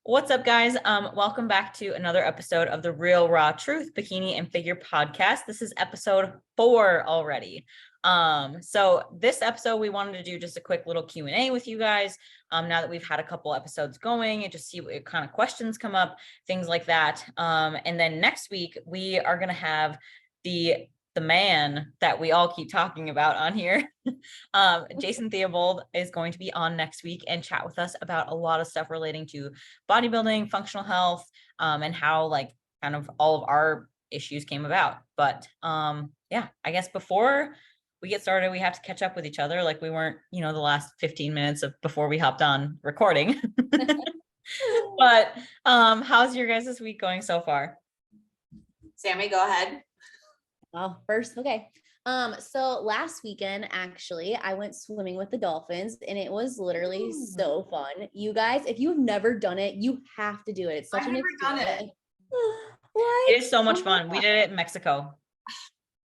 What's up, guys? Welcome back to another episode of the Real Raw Truth Bikini and Figure podcast. This is episode 4 already. So this episode we wanted to do just a quick little Q&A with you guys. Now that we've had a couple episodes going and just see what kind of questions come up, things like that. And then next week we are going to have the man that we all keep talking about on here. Jason Theobald is going to be on next week and chat with us about a lot of stuff relating to bodybuilding, functional health, and how like kind of all of our issues came about. But yeah, I guess before we get started, we have to catch up with each other. Like we weren't, the last 15 minutes of before we hopped on recording. But how's your guys' week going so far? Sammy, go ahead. Oh, first, okay. So last weekend, actually, I went swimming with the dolphins and it was literally so fun. You guys, if you've never done it, you have to do it. It's such I've an never done it. What? It is so much fun. We did it in Mexico.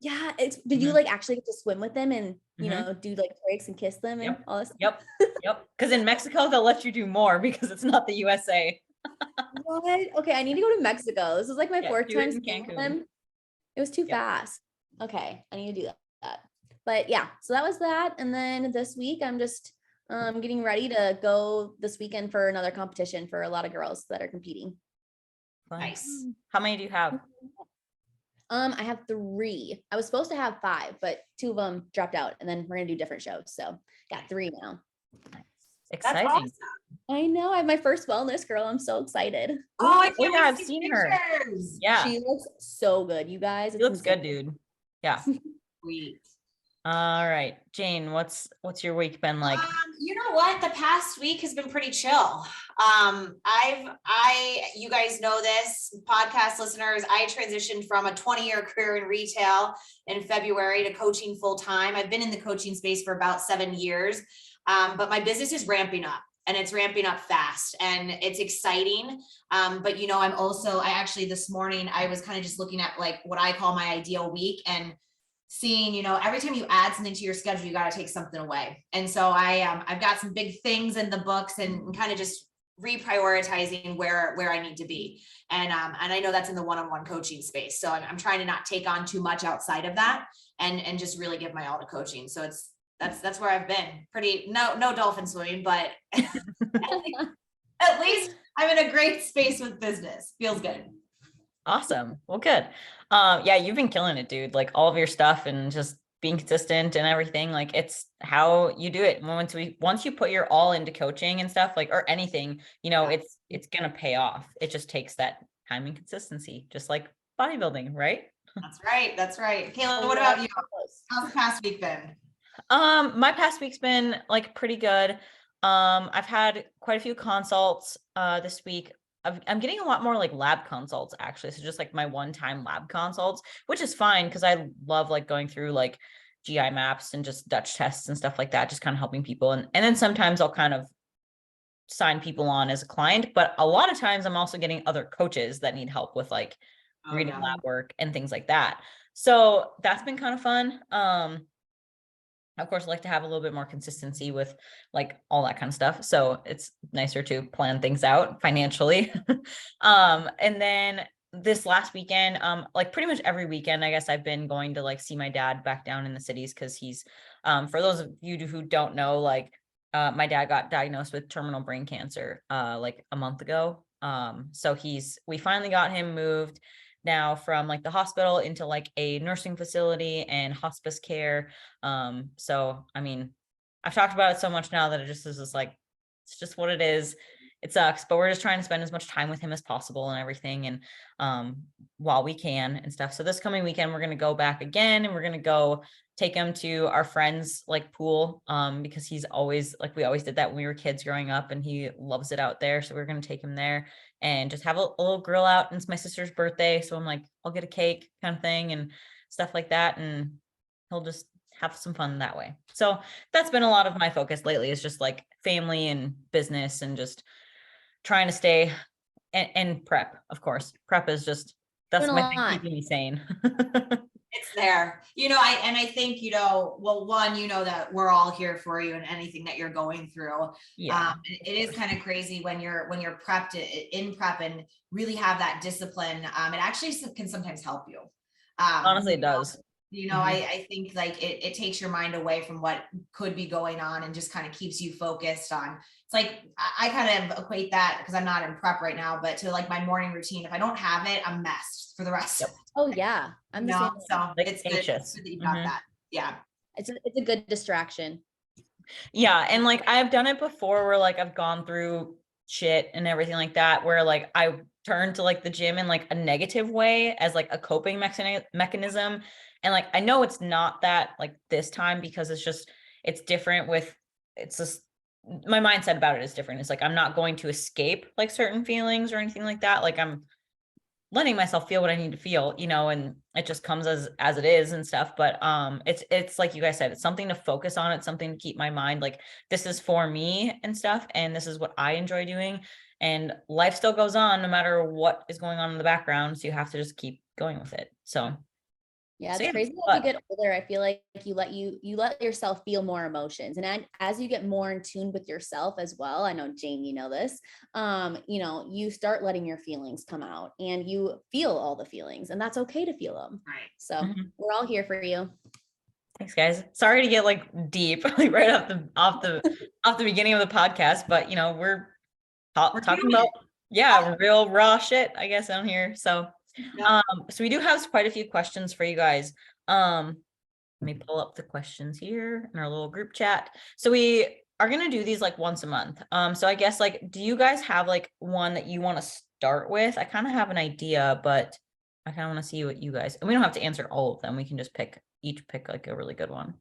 Yeah. Did you like actually get to swim with them and, do like tricks and kiss them and all this? Yep. Because in Mexico, they'll let you do more because it's not the USA. What? Okay. I need to go to Mexico. This is like my fourth time in with them. It was too fast. Okay. I need to do that. But yeah, so that was that. And then this week I'm just getting ready to go this weekend for another competition for a lot of girls that are competing. Nice. How many do you have? I have 3. I was supposed to have 5, but 2 of them dropped out and then we're gonna do different shows. So got 3 now. Nice. Exciting. That's awesome. I know. I have my first wellness girl. I'm so excited. Oh, I can't I've seen her. Yeah. She looks so good, you guys. She looks good, dude. Yeah. Sweet. All right, Jane, what's your week been like? You know what? The past week has been pretty chill. You guys know this, podcast listeners, I transitioned from a 20-year career in retail in February to coaching full time. I've been in the coaching space for about 7 years, but my business is ramping up. And it's ramping up fast and it's exciting. But I actually this morning, I was kind of just looking at like what I call my ideal week and seeing, every time you add something to your schedule, you got to take something away. And so I've got some big things in the books and kind of just reprioritizing where I need to be. And I know that's in the one-on-one coaching space. So I'm trying to not take on too much outside of that and just really give my all to coaching. So that's where I've been. No dolphin swimming, but at least I'm in a great space with business. Feels good. Awesome. Well, good. Yeah, you've been killing it, dude. Like all of your stuff and just being consistent and everything. Like it's how you do it. Once you put your all into coaching and stuff, like or anything, it's gonna pay off. It just takes that time and consistency, just like bodybuilding, right? That's right. Kayla, what about you? How's the past week been? My past week's been like pretty good. I've had quite a few consults this week. I'm getting a lot more like lab consults actually. So just like my one-time lab consults, which is fine because I love like going through like GI maps and just Dutch tests and stuff like that, just kind of helping people. And then sometimes I'll kind of sign people on as a client, but a lot of times I'm also getting other coaches that need help with like reading lab work and things like that. So that's been kind of fun. Of course, I like to have a little bit more consistency with like all that kind of stuff. So it's nicer to plan things out financially. And then this last weekend, like pretty much every weekend, I guess I've been going to like see my dad back down in the cities because he's, for those of you who don't know, like my dad got diagnosed with terminal brain cancer like a month ago. So we finally got him moved now from like the hospital into like a nursing facility and hospice care. So, I mean, I've talked about it so much now that it just is just like, it's just what it is. It sucks, but we're just trying to spend as much time with him as possible and everything. And, while we can and stuff. So this coming weekend, we're going to go back again and we're going to go take him to our friend's like pool. Because he's always like, we always did that when we were kids growing up and he loves it out there. So we're going to take him there and just have a little grill out. And it's my sister's birthday. So I'm like, I'll get a cake kind of thing and stuff like that. And he'll just have some fun that way. So that's been a lot of my focus lately is just like family and business and just trying to stay and prep, of course. Prep is just, that's my thing keeping me sane. It's there, I think, well, one, that we're all here for you and anything that you're going through. Yeah. It is kind of crazy when you're prepped in prep and really have that discipline. It actually can sometimes help you. Honestly, it does. I think like it takes your mind away from what could be going on and just kind of keeps you focused on. It's like, I kind of equate that because I'm not in prep right now, but to like my morning routine. If I don't have it, I'm messed for the rest of Oh yeah. I'm the same way. so Like it's anxious. good that you got that. Yeah. It's a good distraction. Yeah. And like, I've done it before where like I've gone through shit and everything like that, where like I turn to like the gym in like a negative way as like a coping mechanism. And like, I know it's not that like this time because it's different it's just, my mindset about it is different. It's like, I'm not going to escape like certain feelings or anything like that. Like I'm letting myself feel what I need to feel, and it just comes as it is and stuff. But it's like you guys said, it's something to focus on. It's something to keep my mind like, this is for me and stuff. And this is what I enjoy doing. And life still goes on no matter what is going on in the background. So you have to just keep going with it. So Yeah, so it's yeah, crazy as but you get older. I feel like you let yourself feel more emotions. And as you get more in tune with yourself as well, I know Jane, you know this, you start letting your feelings come out and you feel all the feelings, and that's okay to feel them. Right. So we're all here for you. Thanks guys. Sorry to get like deep like right off the beginning of the podcast, but we're talking about real raw shit, I guess, on here. So so we do have quite a few questions for you guys. Let me pull up the questions here in our little group chat. So we are going to do these like once a month. So I guess like, do you guys have like one that you want to start with? I kind of have an idea, but I kind of want to see what you guys, and we don't have to answer all of them. We can just pick like a really good one.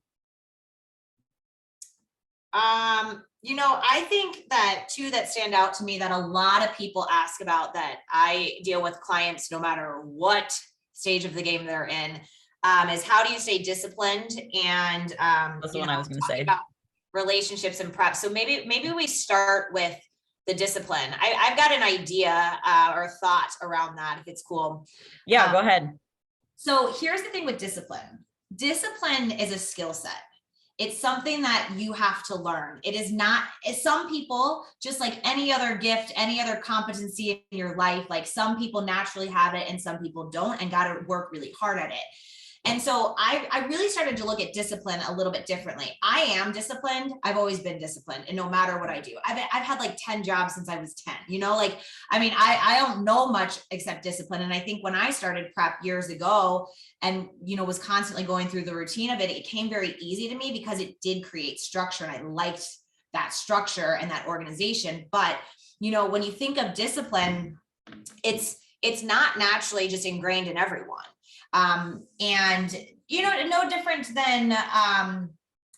I think that two that stand out to me that a lot of people ask about that I deal with clients, no matter what stage of the game they're in, is how do you stay disciplined? And That's the one I was going to say. About relationships and prep. So maybe we start with the discipline. I've got an idea or thought around that, if it's cool. Yeah, go ahead. So here's the thing with discipline. Discipline is a skill set. It's something that you have to learn. It is not, some people, just like any other gift, any other competency in your life, like some people naturally have it and some people don't and got to work really hard at it. And so I really started to look at discipline a little bit differently. I am disciplined. I've always been disciplined, and no matter what I do, I've had like 10 jobs since I was 10, I don't know much except discipline. And I think when I started prep years ago and, was constantly going through the routine of it, it came very easy to me because it did create structure and I liked that structure and that organization. But, when you think of discipline, it's not naturally just ingrained in everyone. And no different than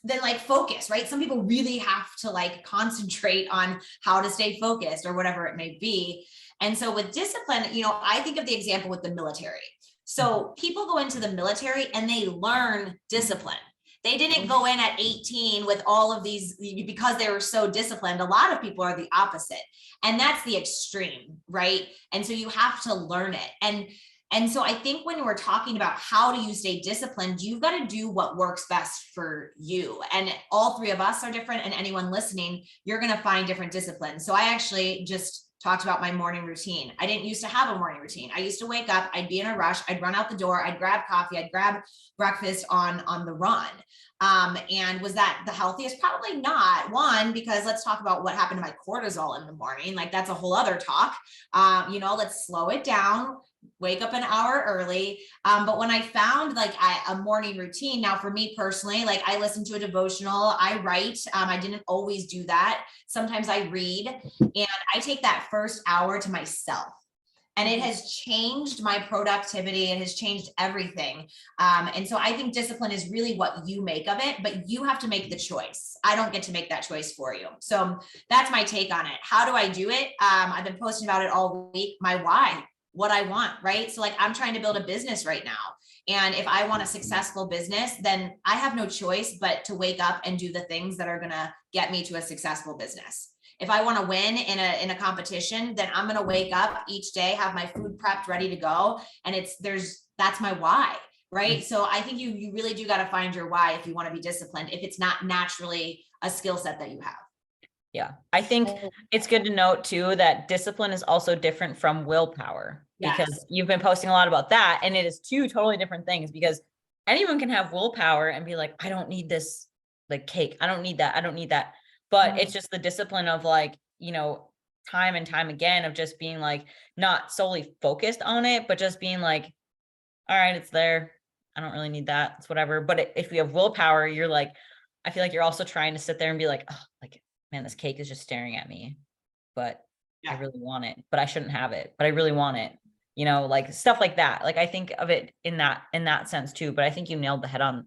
like focus, right? Some people really have to like concentrate on how to stay focused or whatever it may be. And so with discipline, I think of the example with the military. So people go into the military and they learn discipline. They didn't go in at 18 with all of these because they were so disciplined. A lot of people are the opposite. And that's the extreme, right? And so you have to learn it. And so I think when we're talking about how do you stay disciplined, you've got to do what works best for you. And all three of us are different, and anyone listening, you're going to find different disciplines. So I actually just talked about my morning routine. I didn't used to have a morning routine. I used to wake up, I'd be in a rush, I'd run out the door, I'd grab coffee, I'd grab breakfast on the run. And was that the healthiest? Probably not. One, because let's talk about what happened to my cortisol in the morning. Like that's a whole other talk. Let's slow it down, wake up an hour early. But when I found like a morning routine, now for me personally, like I listen to a devotional, I write. I didn't always do that. Sometimes I read, and I take that first hour to myself. And it has changed my productivity. It has changed everything. And so I think discipline is really what you make of it, but you have to make the choice. I don't get to make that choice for you. So that's my take on it. How do I do it? I've been posting about it all week. My why, what I want, right? So like I'm trying to build a business right now. And if I want a successful business, then I have no choice but to wake up and do the things that are going to get me to a successful business. If I want to win in a competition, then I'm going to wake up each day, have my food prepped, ready to go. And that's my why. right? So I think you really do got to find your why if you want to be disciplined, if it's not naturally a skill set that you have. Yeah. I think it's good to note too that discipline is also different from willpower, because Yes. you've been posting a lot about that, and it is two totally different things, because anyone can have willpower and be like, I don't need this like cake. I don't need that. I don't need that. But it's just the discipline of like, time and time again of just being like not solely focused on it, but just being like, all right, it's there. I don't really need that. It's whatever. But if you have willpower, you're like, I feel like you're also trying to sit there and be like, oh, like, man, this cake is just staring at me, but I really want it, but I shouldn't have it, but I really want it, like stuff like that. Like, I think of it in that sense too, but I think you nailed it on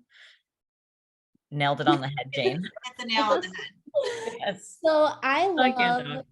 the head, Jane. Hit the nail on the head. Yes. So I I can't love, talk.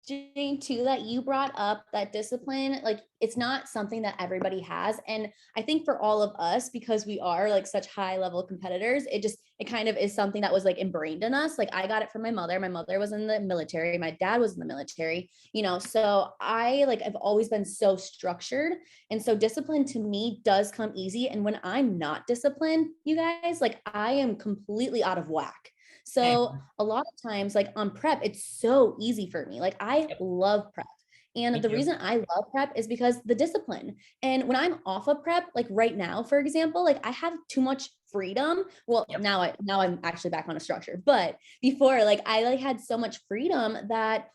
Jane, too, that you brought up that discipline, like it's not something that everybody has. And I think for all of us, because we are like such high level competitors, it kind of is something that was like ingrained in us. Like I got it from my mother. My mother was in the military. My dad was in the military, so I've always been so structured. And so discipline to me does come easy. And when I'm not disciplined, you guys, like I am completely out of whack. So a lot of times, like on prep, it's so easy for me. Like I love prep. Me And the too. reason I love prep is because the discipline. And when I'm off of prep, like right now, for example, like I have too much freedom. Well, Yep. now I'm actually back on a structure. But before, like I like had so much freedom that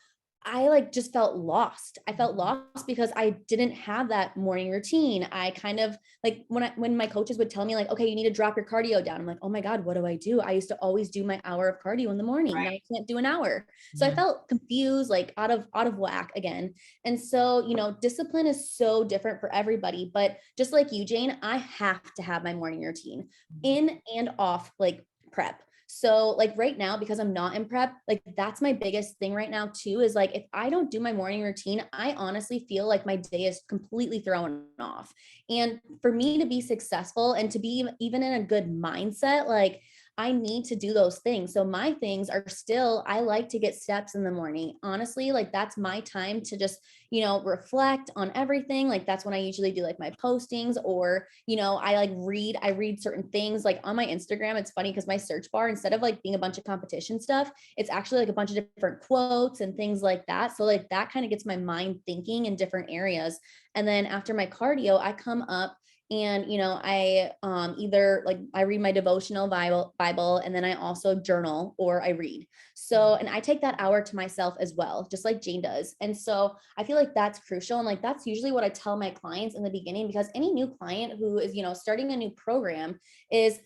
I like just felt lost. I felt lost because I didn't have that morning routine. I kind of like when my coaches would tell me like, okay, you need to drop your cardio down. I'm like, oh my God, what do I do? I used to always do my hour of cardio in the morning. Now I can't do an hour. So I felt confused, like out of whack again. And so, discipline is so different for everybody. But just like you, Jane, I have to have my morning routine in and off like prep. So like right now, because I'm not in prep, like that's my biggest thing right now too, is like, if I don't do my morning routine, I honestly feel like my day is completely thrown off. And for me to be successful and to be even in a good mindset, like I need to do those things. So my things are still, I like to get steps in the morning. Honestly, like that's my time to just, reflect on everything. Like that's when I usually do like my postings or, I read certain things like on my Instagram. It's funny because my search bar, instead of like being a bunch of competition stuff, it's actually like a bunch of different quotes and things like that. So like that kind of gets my mind thinking in different areas. And then after my cardio, I come up and I either like I read my devotional Bible, and then I also journal or I read. So, and I take that hour to myself as well, just like Jane does. And so I feel like that's crucial, and like that's usually what I tell my clients in the beginning, because any new client who is starting a new program is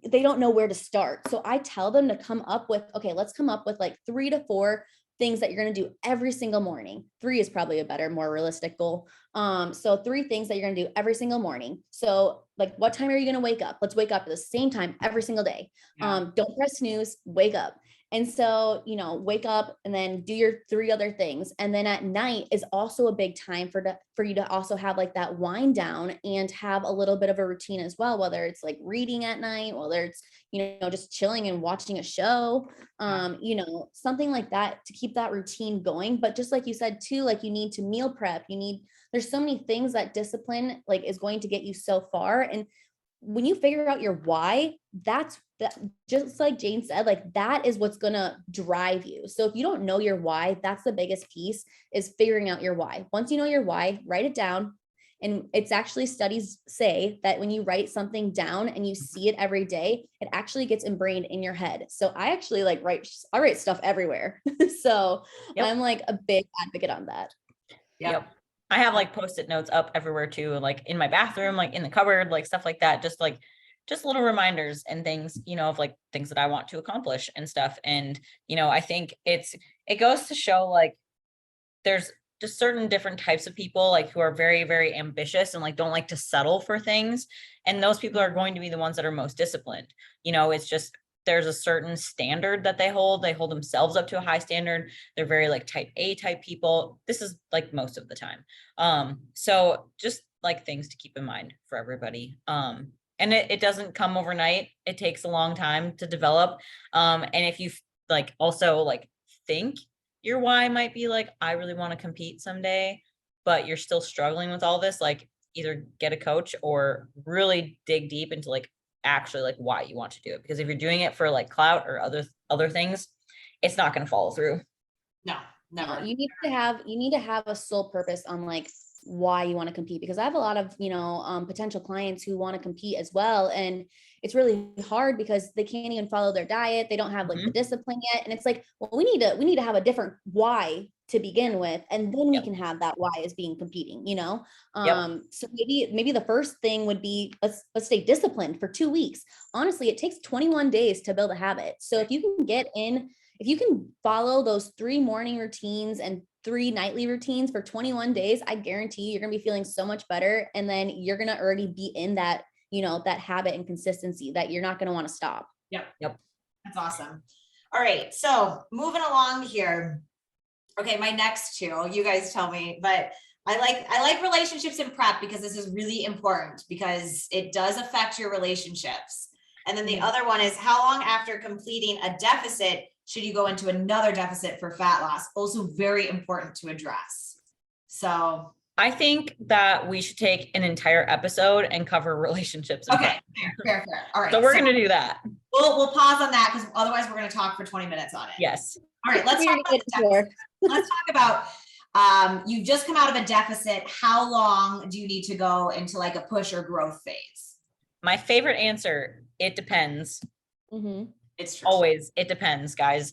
they don't know where to start. So I tell them to come up with, okay, let's come up with like 3 to 4 things that you're going to do every single morning. 3 is probably a better, more realistic goal. So 3 things that you're going to do every single morning. So like, what time are you going to wake up? Let's wake up at the same time every single day. Don't press snooze, wake up. And so, wake up and then do your 3 other things. And then at night is also a big time for you to also have like that wind down and have a little bit of a routine as well, whether it's like reading at night, whether it's, just chilling and watching a show, something like that to keep that routine going. But just like you said too, like you need to meal prep, there's so many things that discipline like is going to get you so far. And when you figure out your why, that's that, just like Jane said, like that is what's going to drive you. So if you don't know your why, that's the biggest piece, is figuring out your why. Once you know your why, write it down. And it's actually, studies say that when you write something down and you see it every day, it actually gets ingrained in your head. So I actually I write stuff everywhere. So I'm like a big advocate on that. Yep. I have like Post-it notes up everywhere too, like in my bathroom, like in the cupboard, like stuff like that. Just little reminders and things, of like things that I want to accomplish and stuff. And, I think it goes to show like there's just certain different types of people like who are very, very ambitious and like don't like to settle for things. And those people are going to be the ones that are most disciplined. It's just, there's a certain standard that they hold themselves up to a high standard. They're very like type A type people. This is like most of the time. So just like things to keep in mind for everybody. And it doesn't come overnight. It takes a long time to develop. And if you like also like think your why might be like, I really want to compete someday, but you're still struggling with all this, like either get a coach or really dig deep into like actually like why you want to do it. Because if you're doing it for like clout or other things, it's not going to follow through. No, never. You need to have a sole purpose on like why you want to compete, because I have a lot of, potential clients who want to compete as well. And it's really hard because they can't even follow their diet. They don't have like the discipline yet. And it's like, well, we need to have a different why to begin with. And then we can have that why as being competing, so maybe the first thing would be, let's stay disciplined for 2 weeks. Honestly, it takes 21 days to build a habit. So if you can follow those 3 morning routines and 3 nightly routines for 21 days, I guarantee you're going to be feeling so much better. And then you're going to already be in that, that habit and consistency that you're not going to want to stop. Yep. That's awesome. All right. So moving along here. Okay. My next 2, you guys tell me, but I like relationships in prep because this is really important because it does affect your relationships. And then the other one is, how long after completing a deficit should you go into another deficit for fat loss? Also very important to address. So I think that we should take an entire episode and cover relationships. Okay, fair. All right. So we're going to do that. We'll pause on that because otherwise we're going to talk for 20 minutes on it. Yes. All right, let's talk about you've just come out of a deficit. How long do you need to go into like a push or growth phase? My favorite answer, it depends. It's true. Always, it depends, guys.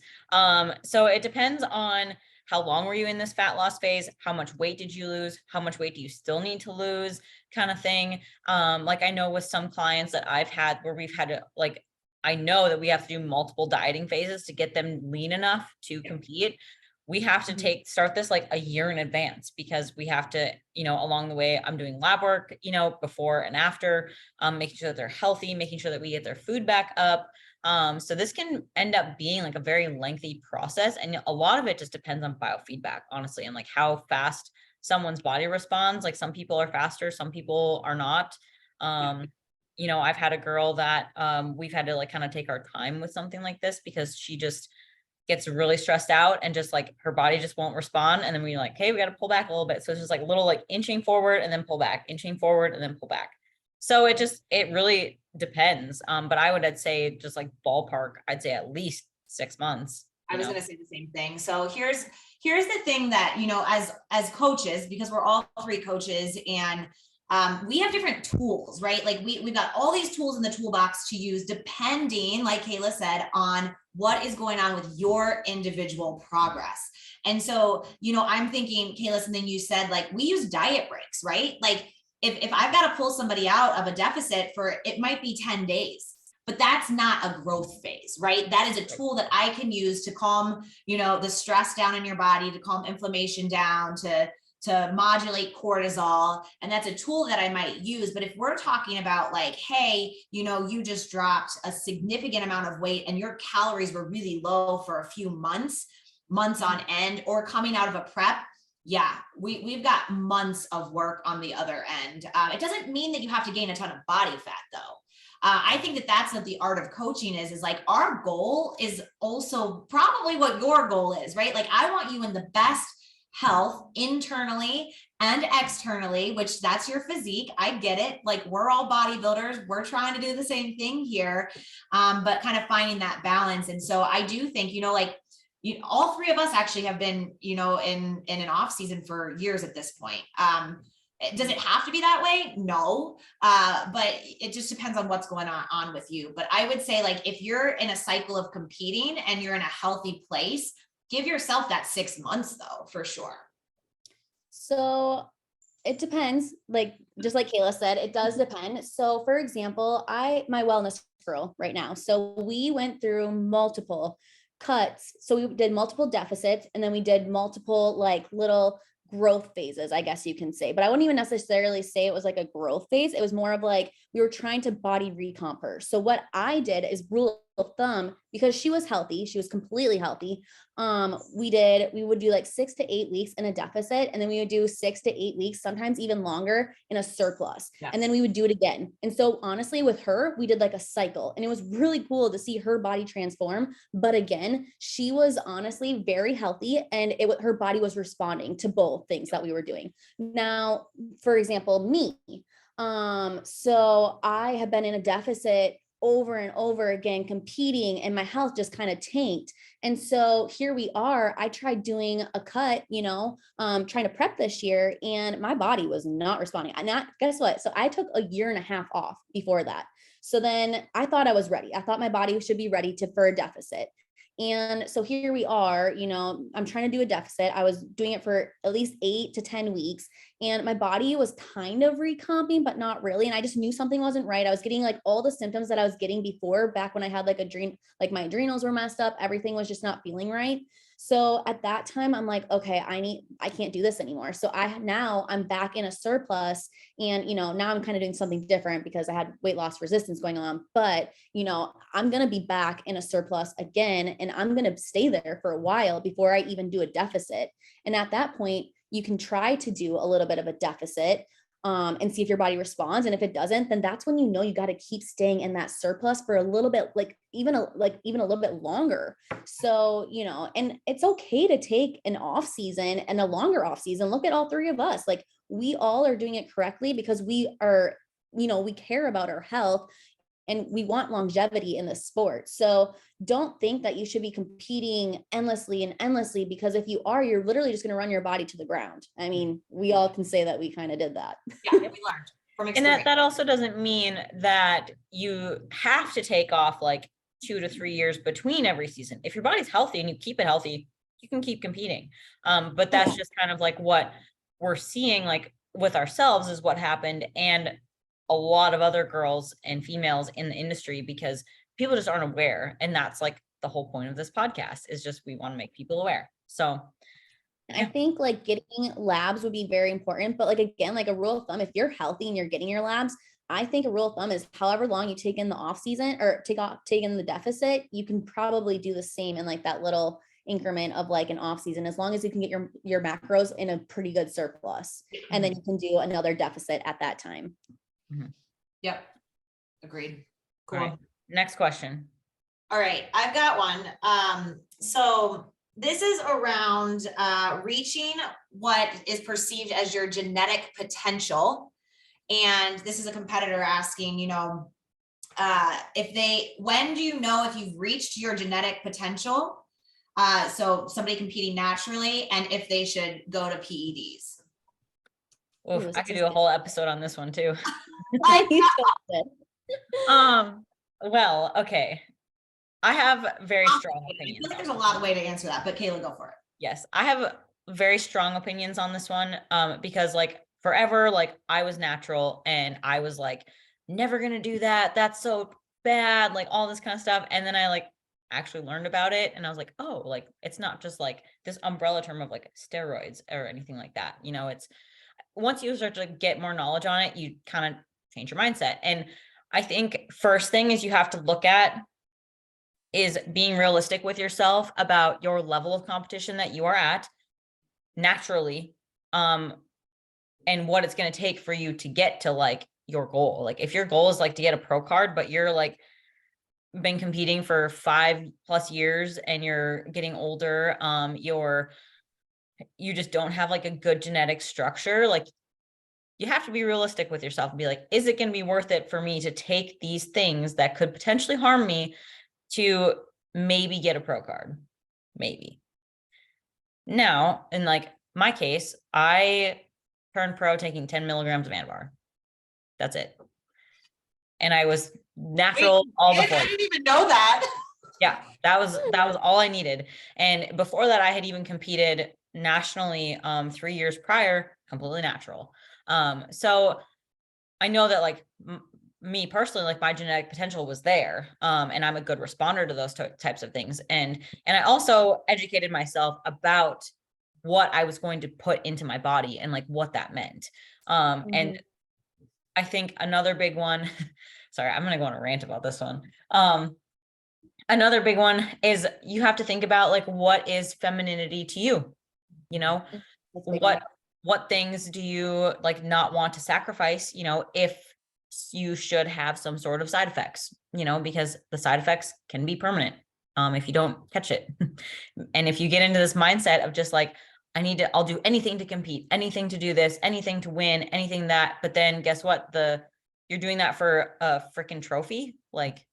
So it depends on how long were you in this fat loss phase? How much weight did you lose? How much weight do you still need to lose? Kind of thing. Like I know with some clients that I've had where we've had to like, I know that we have to do multiple dieting phases to get them lean enough to compete. We have to start this like a year in advance because we have to, along the way, I'm doing lab work, before and after, making sure that they're healthy, making sure that we get their food back up. So this can end up being like a very lengthy process. And a lot of it just depends on biofeedback, honestly, and like how fast someone's body responds. Like some people are faster, some people are not. I've had a girl that we've had to like kind of take our time with something like this because she just gets really stressed out and just like her body just won't respond. And then we're like, hey, we got to pull back a little bit. So it's just like a little like inching forward and then pull back, inching forward and then pull back. So it really depends. But I'd say just like ballpark, I'd say at least 6 months. I was going to say the same thing. So here's the thing that, as coaches, because we're all 3 coaches and we have different tools, right? Like we've got all these tools in the toolbox to use depending, like Kayla said, on what is going on with your individual progress. And so, I'm thinking, Kayla, something you said, like we use diet breaks, right? Like if I've got to pull somebody out of a deficit for, it might be 10 days, but that's not a growth phase, right? That is a tool that I can use to calm, the stress down in your body, to calm inflammation down, to modulate cortisol. And that's a tool that I might use. But if we're talking about like, hey, you just dropped a significant amount of weight and your calories were really low for a few months on end, or coming out of a prep, yeah, we've got months of work on the other end. It doesn't mean that you have to gain a ton of body fat though. I think that that's what the art of coaching is like our goal is also probably what your goal is, right? Like I want you in the best health internally and externally, which that's your physique. I get it. Like we're all bodybuilders. We're trying to do the same thing here. But kind of finding that balance. And so I do think, all 3 of us actually have been, in an off season for years at this point. Does it have to be that way? No. But it just depends on what's going on with you. But I would say like, if you're in a cycle of competing and you're in a healthy place, give yourself that 6 months though, for sure. So it depends. Like, just like Kayla said, it does depend. So for example, my wellness girl right now. So we went through multiple cuts. So we did multiple deficits and then we did multiple like little growth phases, I guess you can say, but I wouldn't even necessarily say it was like a growth phase. It was more of like, we were trying to body recomp her. So what I did is rule of thumb, because she was healthy, she was completely healthy. We would do like 6 to 8 weeks in a deficit, and then we would do 6 to 8 weeks, sometimes even longer, in a surplus. Yeah. And then we would do it again. And so honestly, with her, we did like a cycle, and it was really cool to see her body transform. But again, she was honestly very healthy, and her body was responding to both things that we were doing. Now, for example, me. So I have been in a deficit over and over again, competing, and my health just kind of tanked. And so here we are. I tried doing a cut, trying to prep this year, and my body was not responding. Guess what? So I took a year and a half off before that. So then I thought I was ready. I thought my body should be ready for a deficit. And so here we are, I'm trying to do a deficit. I was doing it for at least 8 to 10 weeks, and my body was kind of recomping, but not really. And I just knew something wasn't right. I was getting like all the symptoms that I was getting before, back when I had like my adrenals were messed up. Everything was just not feeling right. So at that time, I'm like, okay, I can't do this anymore. So I'm back in a surplus, and, now I'm kind of doing something different because I had weight loss resistance going on, but, I'm going to be back in a surplus again, and I'm going to stay there for a while before I even do a deficit. And at that point, you can try to do a little bit of a deficit, and see if your body responds. And if it doesn't, then that's when you got to keep staying in that surplus for a little bit, even a little bit longer. So, and it's okay to take an off season and a longer off season. Look at all three of us. Like, we all are doing it correctly because we are, we care about our health, and we want longevity in the sport. So don't think that you should be competing endlessly, because if you are, you're literally just going to run your body to the ground. I mean, we all can say that we kind of did that. Yeah, we learned from experience. And that also doesn't mean that you have to take off like 2 to 3 years between every season. If your body's healthy and you keep it healthy, you can keep competing. But that's just kind of like what we're seeing, like with ourselves, is what happened, and a lot of other girls and females in the industry, because people just aren't aware. And that's like the whole point of this podcast, is just, we want to make people aware. So I think like getting labs would be very important, but like, again, like a rule of thumb, if you're healthy and you're getting your labs, I think a rule of thumb is however long you take in the off season or take in the deficit, you can probably do the same in like that little increment of like an off season, as long as you can get your macros in a pretty good surplus, and then you can do another deficit at that time. Mm-hmm. Yep. Agreed. Cool. All right. Next question. All right. I've got one. So this is around reaching what is perceived as your genetic potential. And this is a competitor asking, when do you know if you've reached your genetic potential? So somebody competing naturally, and if they should go to PEDs. Oof, I could do a whole episode on this one too. Well, okay. I have very strong opinions. There's a lot of way to answer that, but Kayla, go for it. Yes, I have very strong opinions on this one, because like forever, like I was natural and I was like, never gonna do that. That's so bad, like all this kind of stuff. And then I like actually learned about it, and I was like, oh, like it's not just like this umbrella term of like steroids or anything like that. It's once you start to get more knowledge on it, you kind of change your mindset. And I think first thing is you have to look at is being realistic with yourself about your level of competition that you are at naturally, and what it's going to take for you to get to like your goal. Like if your goal is like to get a pro card, but you're like been competing for 5+ years and you're getting older, you just don't have like a good genetic structure. Like you have to be realistic with yourself and be like, is it going to be worth it for me to take these things that could potentially harm me to maybe get a pro card? Maybe. Now, in like my case, I turned pro taking 10 milligrams of Anavar. That's it. And I was natural all before. I didn't even know that. Yeah, that was all I needed. And before that, I had even competed nationally 3 years prior, completely natural. So I know that like me personally, like my genetic potential was there, and I'm a good responder to those types of things. And I also educated myself about what I was going to put into my body and like what that meant. And I think another big one, sorry, I'm going to go on a rant about this one. another big one is you have to think about like, what is femininity to you? You know, That's a big one. what things do you like not want to sacrifice, you know, if you should have some sort of side effects, you know, because the side effects can be permanent if you don't catch it. And if you get into this mindset of just like, I'll do anything to compete, anything to do this, anything to win, anything that, but then guess what? You're doing that for a freaking trophy. Like,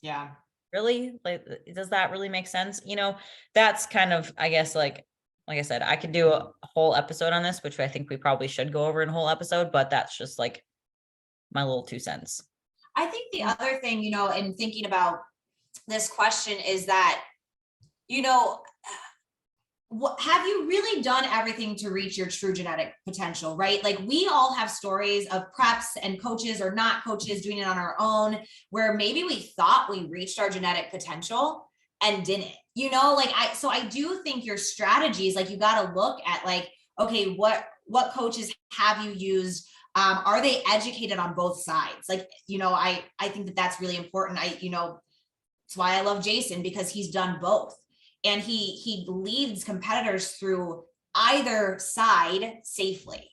Yeah. really? Like, does that really make sense? You know, that's kind of, I guess, like I said, I could do a whole episode on this, which I think we probably should go over in a whole episode, but that's just like my little 2 cents. I think the other thing, in thinking about this question is that, what have you really done everything to reach your true genetic potential, right? Like we all have stories of preps and coaches or not coaches doing it on our own, where maybe we thought we reached our genetic potential and didn't, so I do think your strategies, like you got to look at like, okay, what coaches have you used? Are they educated on both sides? Like, I think that that's really important. That's why I love Jason, because he's done both. And he leads competitors through either side safely.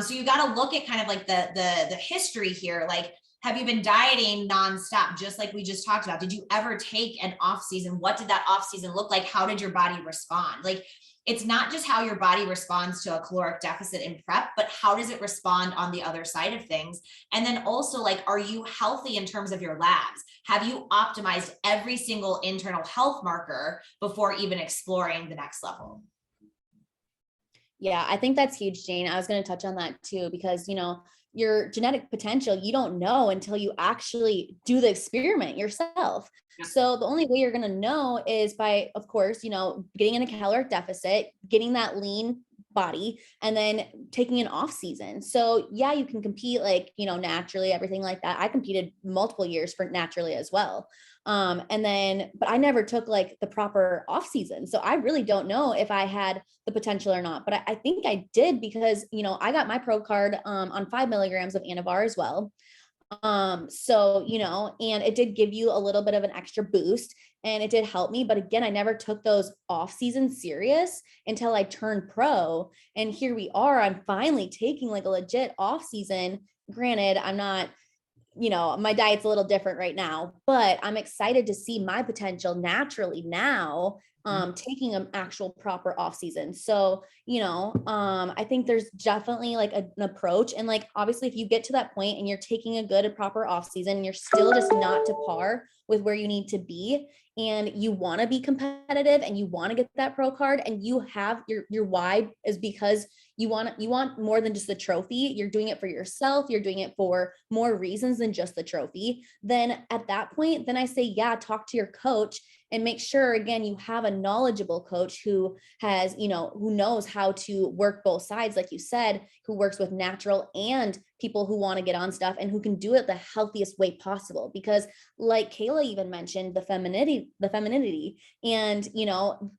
So you got to look at kind of like the history here. Like, have you been dieting nonstop, just like we just talked about? Did you ever take an off season? What did that off season look like? How did your body respond? Like, it's not just how your body responds to a caloric deficit in prep, but how does it respond on the other side of things? And then also, like, are you healthy in terms of your labs? Have you optimized every single internal health marker before even exploring the next level? Yeah, I think that's huge, Jane. I was going to touch on that too, because, your genetic potential, you don't know until you actually do the experiment yourself. Yeah. So the only way you're going to know is by, of course, getting in a caloric deficit, getting that lean body, and then taking an off season. So yeah, you can compete like, naturally, everything like that. I competed multiple years for naturally as well. But I never took like the proper off season. So I really don't know if I had the potential or not, but I think I did because, I got my pro card on 5 milligrams of Anavar as well. And it did give you a little bit of an extra boost and it did help me. But again, I never took those off season serious until I turned pro. And here we are, I'm finally taking like a legit off season. Granted, I'm not, my diet's a little different right now, but I'm excited to see my potential naturally now, taking an actual proper off season. So, I think there's definitely like an approach. And like, obviously if you get to that point and you're taking a good and proper off season, and you're still just not to par with where you need to be, and you want to be competitive and you want to get that pro card, and you have your why is because you want more than just the trophy. You're doing it for yourself. You're doing it for more reasons than just the trophy. Then at that point, then I say, yeah, talk to your coach and make sure, again, you have a knowledgeable coach who has, who knows how to work both sides, like you said, who works with natural and people who want to get on stuff and who can do it the healthiest way possible. Because like Kayla even mentioned, the femininity. And,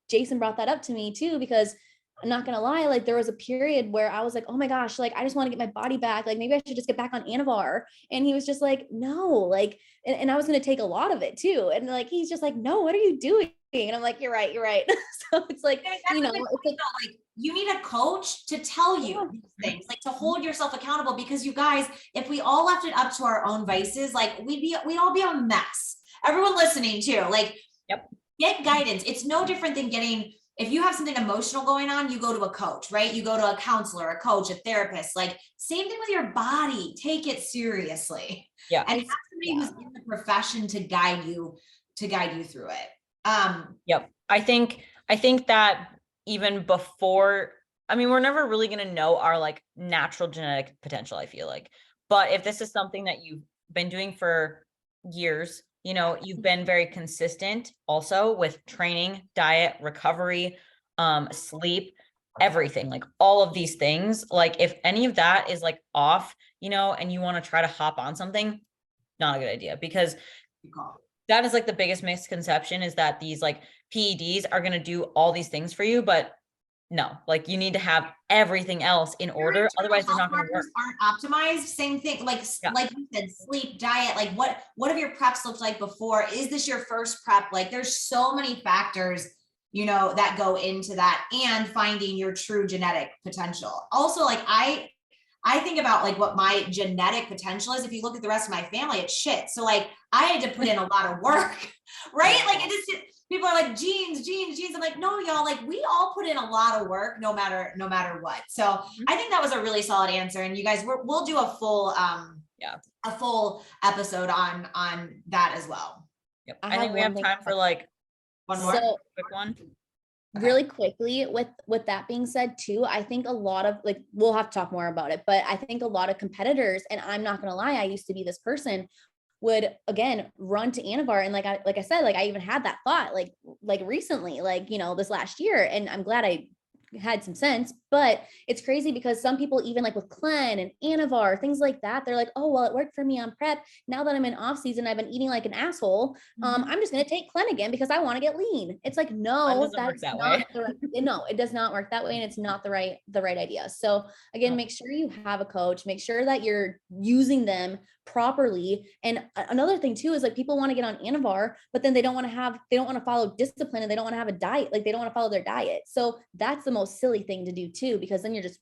Jason brought that up to me too, because I'm not going to lie, like there was a period where I was like, oh my gosh, like I just want to get my body back. Like maybe I should just get back on Anavar. And he was just like, no, like, and I was going to take a lot of it too. And like, he's just like, no, what are you doing? And I'm like, you're right. So it's like, like you need a coach to tell you these things, like to hold yourself accountable, because you guys, if we all left it up to our own vices, like we'd all be a mess. Everyone listening too, like, Yep. Get guidance. It's no different than if you have something emotional going on, you go to a coach, right? You go to a counselor, a coach, a therapist, like same thing with your body. Take it seriously. Yeah. And have somebody who's in the profession to guide you through it. Yep. I think that even before, I mean, we're never really going to know our like natural genetic potential, I feel like. But if this is something that you've been doing for years, you've been very consistent also with training, diet, recovery, sleep, everything, like all of these things. Like if any of that is like off, and you want to try to hop on something, not a good idea, because that is like the biggest misconception, is that these like PEDs are going to do all these things for you, but no, like you need to have everything else in order. Otherwise they're not going to work. Aren't optimized. Same thing. Like you said, sleep, diet, like what have your preps looked like before? Is this your first prep? Like there's so many factors, you know, that go into that, and finding your true genetic potential. Also, like I think about like what my genetic potential is. If you look at the rest of my family, it's shit. So like I had to put in a lot of work, right? Like it just, people are like genes. I'm like, no, y'all, like we all put in a lot of work no matter what. So I think that was a really solid answer. And you guys, we'll do a full, a full episode on that as well. Yep. I think we have time for like one more quick one. Really quickly, with that being said too, I think a lot of like, we'll have to talk more about it, but I think a lot of competitors, and I'm not going to lie, I used to be this person, would again run to Anavar. And like I said, like I even had that thought like recently, like, you know, this last year, and I'm glad I had some sense. But it's crazy because some people, even like with Clen and Anavar, things like that, they're like, oh, well, it worked for me on prep. Now that I'm in off season, I've been eating like an asshole. I'm just going to take Clen again because I want to get lean. It's like, no, that's not the right, no, it does not work that way. And it's not the right idea. So again, make sure you have a coach, make sure that you're using them properly. And another thing too is like people want to get on Anavar, but then they don't want to follow discipline, and they don't want to have a diet. Like they don't want to follow their diet. So that's the most silly thing to do too, because then you're just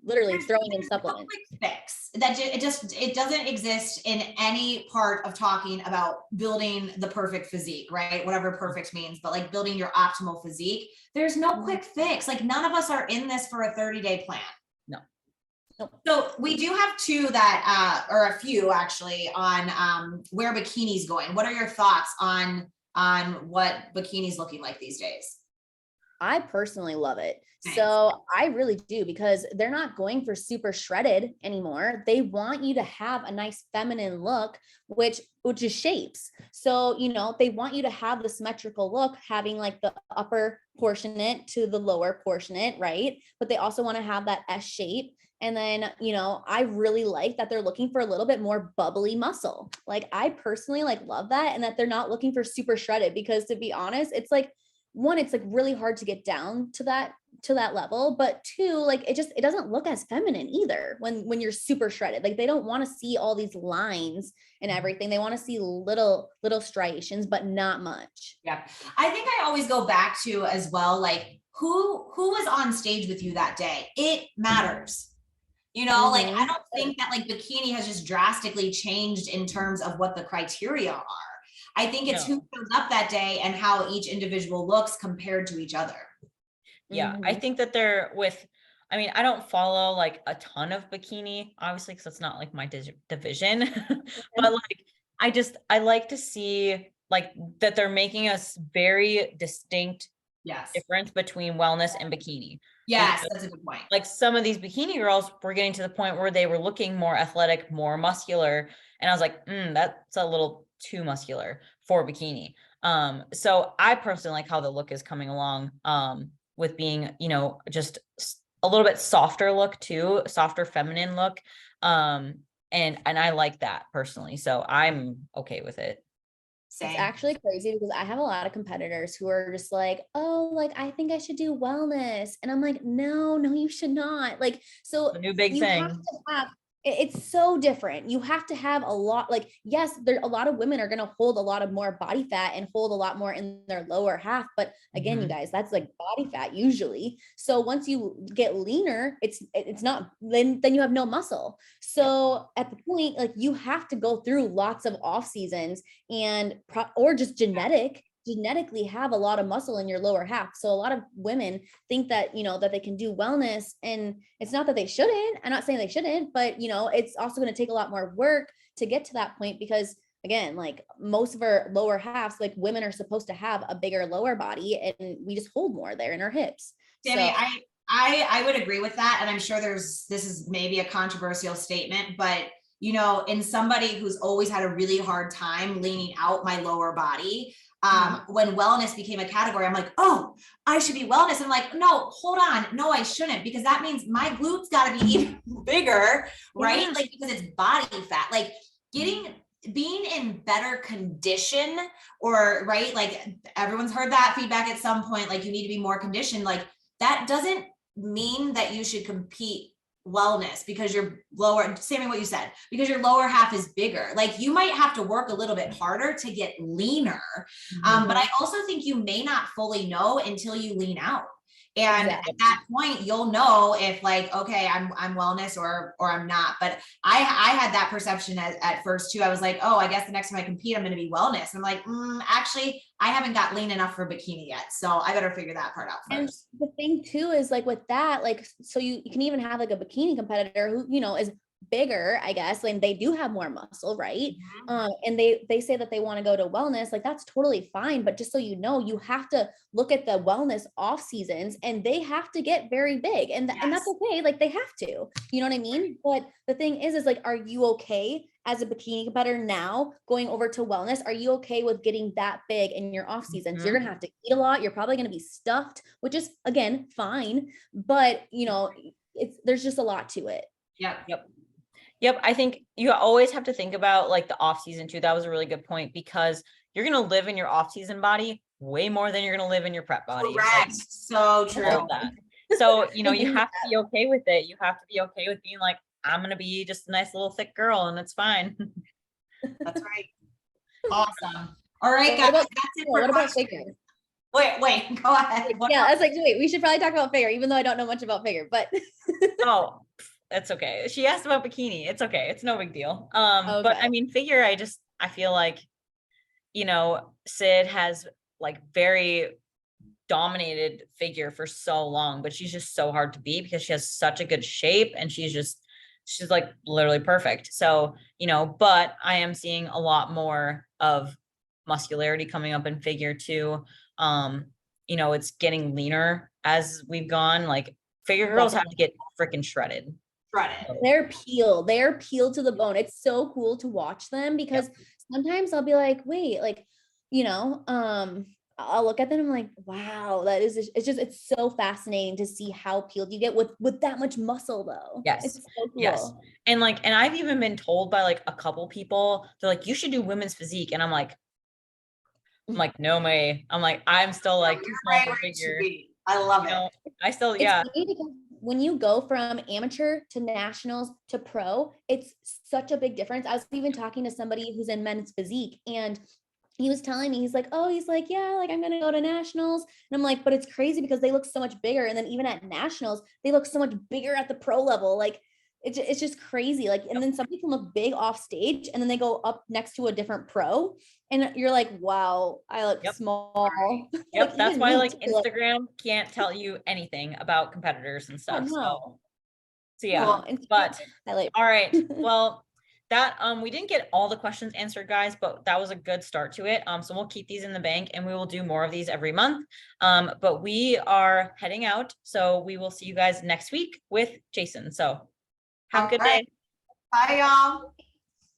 literally throwing in supplements. Quick fix that it doesn't exist in any part of talking about building the perfect physique, right? Whatever perfect means, but like building your optimal physique, there's no quick fix. Like none of us are in this for a 30-day plan. So we do have two that, or a few actually, on where bikini's going. What are your thoughts on what bikini's looking like these days? I personally love it. Nice. So I really do, because they're not going for super shredded anymore. They want you to have a nice feminine look, which is shapes. So, you know, they want you to have the symmetrical look, having like the upper portionate to the lower portionate, right? But they also want to have that S shape. And then, you know, I really like that they're looking for a little bit more bubbly muscle. Like I personally like love that, and that they're not looking for super shredded, because to be honest, it's like, one, it's like really hard to get down to that level, but two, like it doesn't look as feminine either when you're super shredded. Like they don't want to see all these lines and everything. They want to see little striations, but not much. Yeah. I think I always go back to as well, like who was on stage with you that day? It matters. You know, like I don't think that like bikini has just drastically changed in terms of what the criteria are. I think it's who shows up that day and how each individual looks compared to each other. Yeah. I think that I mean, I don't follow like a ton of bikini, obviously, because it's not like my division, but like, I like to see like that they're making a very distinct difference between wellness and bikini. Yes, that's a good point. Like some of these bikini girls were getting to the point where they were looking more athletic, more muscular. And I was like, that's a little too muscular for bikini. So I personally like how the look is coming along, with being, you know, just a little bit softer look too, softer feminine look. And I like that personally. So I'm okay with it. Same. It's actually crazy because I have a lot of competitors who are just like, oh, like, I think I should do wellness. And I'm like, no, you should not. Like, so the new big thing. Have to have, it's so different. You have to have a lot, like, yes, a lot of women are going to hold a lot of more body fat and hold a lot more in their lower half. But again, you guys, that's like body fat usually. So once you get leaner, it's not, then you have no muscle. So at the point, like you have to go through lots of off seasons or just genetically have a lot of muscle in your lower half. So a lot of women think that, you know, that they can do wellness, and it's not that they shouldn't. I'm not saying they shouldn't, but you know, it's also going to take a lot more work to get to that point, because again, like most of our lower halves, like women are supposed to have a bigger lower body, and we just hold more there in our hips. Sammy, so, I would agree with that. And I'm sure this is maybe a controversial statement, but you know, in somebody who's always had a really hard time leaning out my lower body, when wellness became a category, I'm like, oh, I should be wellness. And I'm like, no, hold on. No, I shouldn't, because that means my glutes got to be even bigger, right? Like, because it's body fat, like being in better condition, or right. Like everyone's heard that feedback at some point, like you need to be more conditioned. Like that doesn't mean that you should compete wellness because you're lower, same what you said, because your lower half is bigger. Like you might have to work a little bit harder to get leaner. But I also think you may not fully know until you lean out. And Exactly. at that point, you'll know if like, okay, I'm wellness or I'm not. But I had that perception at first too. I was like, oh, I guess the next time I compete, I'm going to be wellness. I'm like, actually, I haven't got lean enough for bikini yet. So I better figure that part out first. And the thing too is like with that, like, so you can even have like a bikini competitor who, you know, is bigger, I guess, and they do have more muscle, right? And they say that they want to go to wellness, like that's totally fine. But just so you know, you have to look at the wellness off seasons and they have to get very big and that's okay. Like they have to, you know what I mean? But the thing is like, are you okay as a bikini competitor now going over to wellness? Are you okay with getting that big in your off season? So you're going to have to eat a lot. You're probably going to be stuffed, which is again, fine. But you know, there's just a lot to it. Yep. I think you always have to think about like the off season too. That was a really good point because you're going to live in your off season body way more than you're going to live in your prep body. Correct. So true. So, you know, you have to be okay with it. You have to be okay with being like, I'm going to be just a nice little thick girl and it's fine. That's right. Awesome. All right, guys. That's it for what about figure? Wait, go ahead. Yeah, I was like, wait, we should probably talk about figure, even though I don't know much about figure, but oh, that's okay. She asked about bikini. It's okay. It's no big deal. But I mean, figure, I feel like, you know, Sid has like very dominated figure for so long, but she's just so hard to beat because she has such a good shape and she's like literally perfect. So, you know, but I am seeing a lot more of muscularity coming up in figure too. You know, it's getting leaner as we've gone. Like figure girls have to get freaking shredded. They're peeled to the bone. It's so cool to watch them because sometimes I'll be like, wait, like, you know, I'll look at them and I'm like, wow, it's so fascinating to see how peeled you get with that much muscle though. Yes. It's so cool. Yes. And I've even been told by like a couple people, they're like, you should do women's physique. And I'm like, no way. I'm like, I'm still like too small for figure. I love it. I still, it's funny because when you go from amateur to nationals to pro, it's such a big difference. I was even talking to somebody who's in men's physique and he was telling me, he's like, yeah, like I'm going to go to nationals. And I'm like, but it's crazy because they look so much bigger. And then even at nationals, they look so much bigger at the pro level. Like it's just crazy. Like, and then somebody can look big off stage and then they go up next to a different pro and you're like, wow, I look small. Yep. Like, that's why like Instagram can't tell you anything about competitors and stuff. So yeah, but all right. Well, that we didn't get all the questions answered, guys, but that was a good start to it. So we'll keep these in the bank and we will do more of these every month. But we are heading out. So we will see you guys next week with Jason. So have a good day. Bye, y'all.